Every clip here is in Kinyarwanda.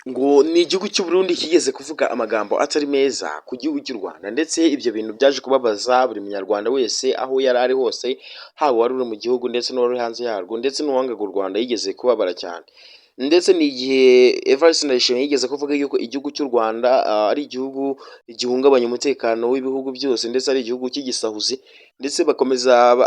ngo ni igihugu cy'u Burundi kigeze kuvuga amagambo atari meza ku gihugu cy'u Rwanda, ndetse ibyo bintu byaje kubabaza buri munyarwanda wese aho yari ari hose, haba wari uri mu gihugu ndetse n'uwari uri hanze yarwo, ndetse n'uwangaga u Rwanda yigeze kubabara cyane. Ndetse ni igihe Evariste Ndayishimiye yigeze kuvuga yuko igihugu cy'u Rwanda ari igihugu gihungabanya umutekano w'ibihugu byose, ndetse ari igihugu cy'igisahuzi. Ndetse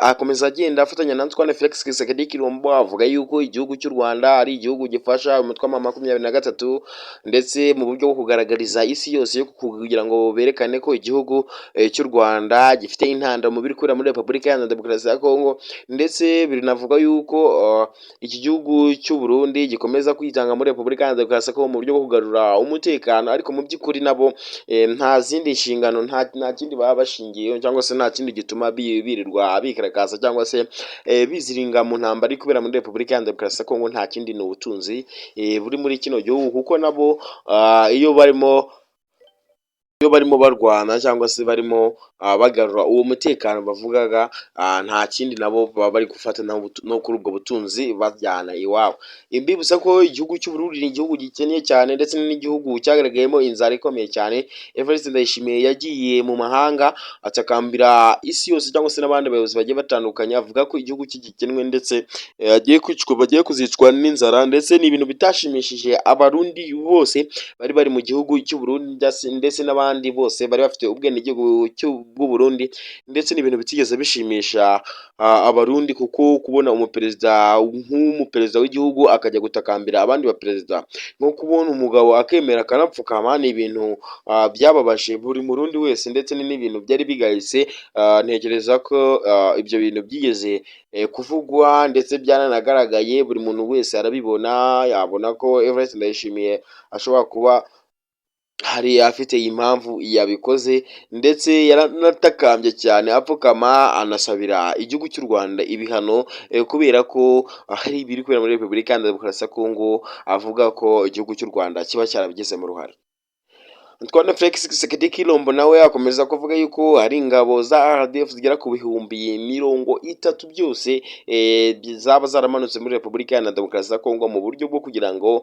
akomeza agenda afatanya na Antoine Felix Tshisekedi Tshilombo avuga yuko igihugu cy'u Rwanda ari igihugu gifasha umutwe wa M23, ndetse mu buryo bwo kugaragariza isi yose kugira ngo berekane ko igihugu cy'u Rwanda gifite intandaro mu biri kubera muri Repubulika Iharanira Demokarasi ya Kongo. Ndetse birinavuga yuko iki gihugu cy'u Burundi gikomeza kwitanga muri Repubulika Iharanira Demokarasi ya Kongo mu buryo bwo kugarura umutekano, ariko mu by'ukuri nabo nta zindi nshingano, nta kindi baba bashingiyeho, cyangwa se nta kindi gituma birirwa bikarakaza cyangwa se biziringa mu ntambara iri kubera muri Repubulika Iharanira Demokarasi ya Kongo. Nta kindi ni ubutunzi buri muri kino gihugu, kuko nabo iyo barimo barwana cyangwa se barimo bagarura uwo mutekano bavugaga, nta kindi nabo baba bari gufata no kuri ubwo butunzi bajyana iwabo. Mbibutsa ko igihugu cy'u Burundi ni igihugu gikennye cyane, ndetse n'igihugu cyagaragayemo inzara ikomeye cyane. Evariste Ndayishimiye yagiye mu mahanga atakambira isi yose cyangwa se n'abandi bayobozi bagiye batandukanye, avuga ko igihugu cye gikennye, ndetse bagiye kuzicwa n'inzara. Ndetse ni ibintu bitashimishije abarundi bose bari bari mu gihugu cy'u Burundi, ndetse n'abandi bose bari bafite ubwenegihugu bw'u Burundi. Ndetse ni ibintu bitigeze bishimisha abarundi, kuko kubona umuperezida nk'umuperezida w'igihugu akajya gutakambira abandi baperezida, nko kubona umugabo akemera akanapfukama, ni ibintu byababaje buri murundi wese, ndetse n'ibintu byari bigayitse. Ntekereza ko ibyo bintu byigeze kuvugwa, ndetse byananagaragaye, buri muntu wese arabibona, yabona ko Evariste Ndayishimiye ashobora kuba hari afite impamvu yabikoze. Ndetse yaranatakambye cyane apfukama anasabira igihugu cy'u Rwanda ibihano, kubera ko hari ibiri kubera muri Repubulika Iharanira Demokarasi ya Kongo. Avuga ko igihugu cy'u Rwanda kiba cyarabigizemo uruhare. Antoine Felix Tshisekedi Tshilombo nawe akomeza kuvuga yuko hari ingabo za RDF zigera ku bihumbi 30 byose zaba zaramanutse muri Repubulika Iharanira Demokarasi ya Kongo, mu buryo bwo kugira ngo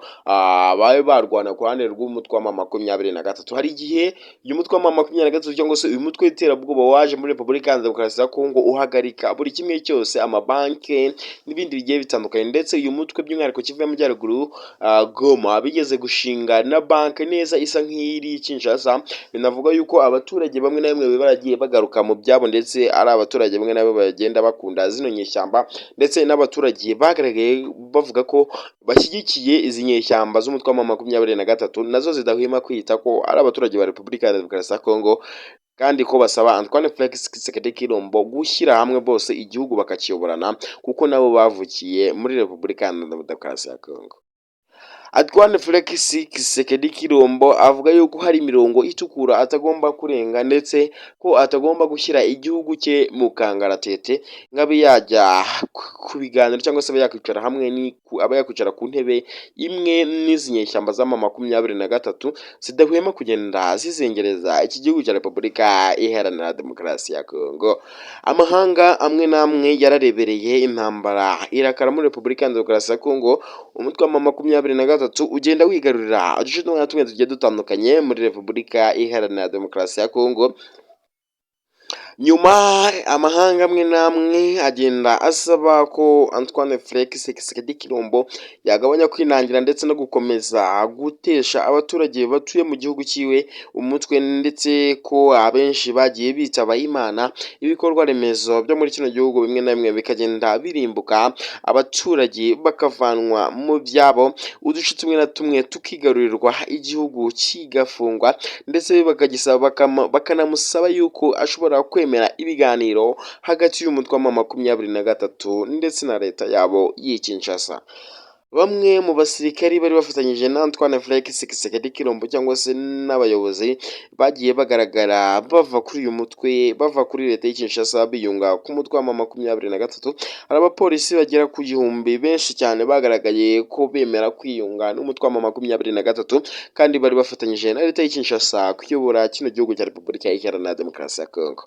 babe barwana ku ruhande rw'umutwe wa M23. Hari igihe uyu mutwe wa M23 cyangwa se uyu mutwe w'iterabwoba waje muri Repubulika Iharanira Demokarasi ya Kongo uhagarika buri kimwe cyose, amabanki n'ibindi bigiye bitandukanye. Ndetse uyu mutwe by'umwihariko Kivu y'Amajyaruguru, Goma, bigeze gushinga na banki neza isa nk'iri Kinshasa. Binavuga yuko abaturage bamwe na bamwe baragiye bagaruka mu byabo, ndetse ari abaturage bamwe nabo bagenda bakunda zino nyeshyamba, ndetse n'abaturage bagaragaye bavuga ko bashyigikiye izi nyeshyamba z'umutwe wa M23, nazo zidahwema kwita ko ari abaturage ba Repubulika Iharanira Demokarasi ya Kongo, kandi ko basaba Antoine Felix Tshisekedi Tshilombo gushyira hamwe bose igihugu bakakiyoborana, kuko nabo bavukiye muri Repubulika Iharanira Demokarasi ya Kongo. Antoine Felix Tshisekedi Tshilombo avuga yuko hari imirongo itukura atagomba kurenga, ndetse ko atagomba gushyira igihugu cye mu kangaratete, nk'abe yajya ku biganiro cyangwa se yakwicara hamwe aba yakwicara ku ntebe imwe n'izi nyeshyamba za M23 zidahwema kugenda zizengereza iki gihugu cya Repubulika Iharanira Demokarasi ya Kongo. Amahanga amwe n'amwe yararebereye intambara irakara muri Repubulika Iharanira Demokarasi ya Kongo. Umutwe wa M23 ugenda wigarurira uduce tumwe na tumwe tugiye dutandukanye muri Repubulika Iharanira Demokarasi ya Kongo. Nyuma amahanga amwe n'amwe agenda asaba ko Antoine Felix Tshisekedi Tshilombo yagabanya kwinangira, ndetse no gukomeza gutesha abaturage batuye mu gihugu cyiwe umutwe, ndetse ko abenshi bagiye bitaba Imana. Ibikorwa remezo byo muri kino gihugu bimwe na bimwe bikagenda birimbuka, abaturage bakavanwa mu byabo, uduce tumwe na tumwe tukigarurirwa, igihugu kigafungwa, ndetse bakanamusaba yuko ashobora kwemera ibiganiro hagati y'umutwe wa M23 ndetse na leta yabo y'i Kinshasa. Bamwe mu basirikari bari bafatanyije na Antoine Felix Tshisekedi Tshilombo cyangwa se n'abayobozi bagiye bagaragara bava kuri uyu mutwe, bava kuri leta y'i Kinshasa biyunga ku mutwe wa M23. Hari abapolisi bagera ku gihumbi benshi cyane bagaragaye ko bemera kwiyunga n'umutwe wa M23, kandi bari bafatanyije na leta y'i Kinshasa kuyobora kino gihugu cya Repubulika Iharanira Demokarasi ya Kongo.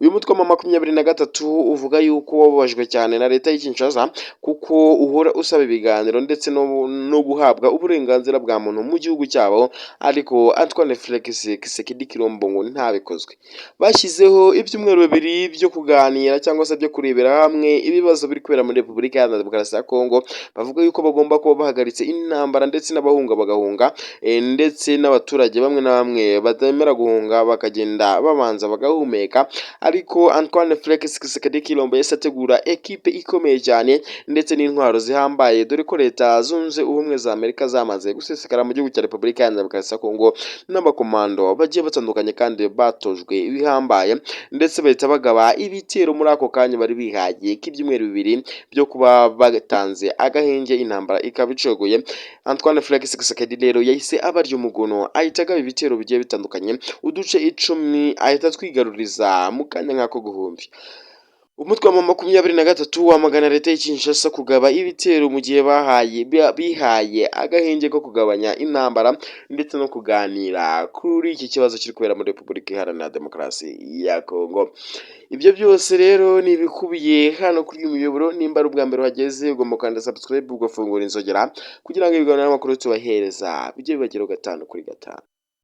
Uyu mutwe wa M23 uvuga yuko wababajwe cyane na leta y'i Kinshasa, kuko uhora usaba ibiganiro ndetse no guhabwa uburenganzira bwa muntu mu gihugu cyabo, ariko Antoine Felix Tshisekedi Tshilombo ngo ntabikozwe. Bashyizeho ibyumweru bibiri byo kuganira cyangwa se byo kurebera hamwe ibibazo biri kubera muri Repubulika Iharanira Demokarasi ya Kongo. Bavuga yuko bagomba kuba bahagaritse intambara ndetse n'abahunga bagahunga, ndetse n'abaturage bamwe na bamwe batemera guhunga bakagenda babanza bagahumeka. Ariko Antoine Felix Tshisekedi Tshilombo yahise ategura ekipe ikomeye cyane ndetse n'intwaro zihambaye, dore ko Leta Zunze Ubumwe za Amerika zamaze gusesekara mu gihugu cya Repubulika Iharanira Demokarasi ya Kongo n'abakomando bagiye batandukanye kandi batojwe ibihambaye, ndetse bahita bagaba ibitero muri ako kanya bari bihagiye k'ibyumweru bibiri byo kuba batanze agahenge intambara ikaba icogoye. Antoine Felix Tshisekedi rero yahise abarya umugono, ahita agaba ibitero bigiye bitandukanye, uduce 10 ahita twigaruriza mu kanya nk'ako guhumbi. Umutwe wa 23 wamagana Leta ya Kinshasa kugaba ibitero mu gihe bihaye agahenge ko kugabanya intambara ndetse no kuganira kuri iki kibazo kiri kubera muri Repubulika Iharanira Demokarasi ya Kongo. Ibyo byose rero ni ibikubiye hano kuri uyu muyoboro. Nimba ari ubwa mbere wageze, ugomba kanda subscribe ugafungura inzogera kugira ngo ibiganiro n'amakuru tubahereza bijye bibageraho 5 kuri 5.